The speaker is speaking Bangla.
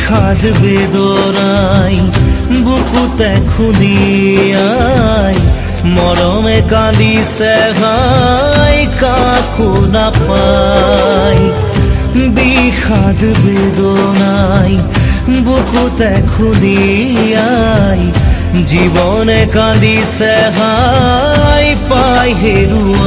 বিষাদ বেদনাই বুকুতে খুলিয়াই মরমে কান্দিছে হাই কাকো নাপাই। বিষাদ বেদনাই বুকুতে খুলিয়াই জীবনে কান্দিছে হাই পাই হেৰুৱাই।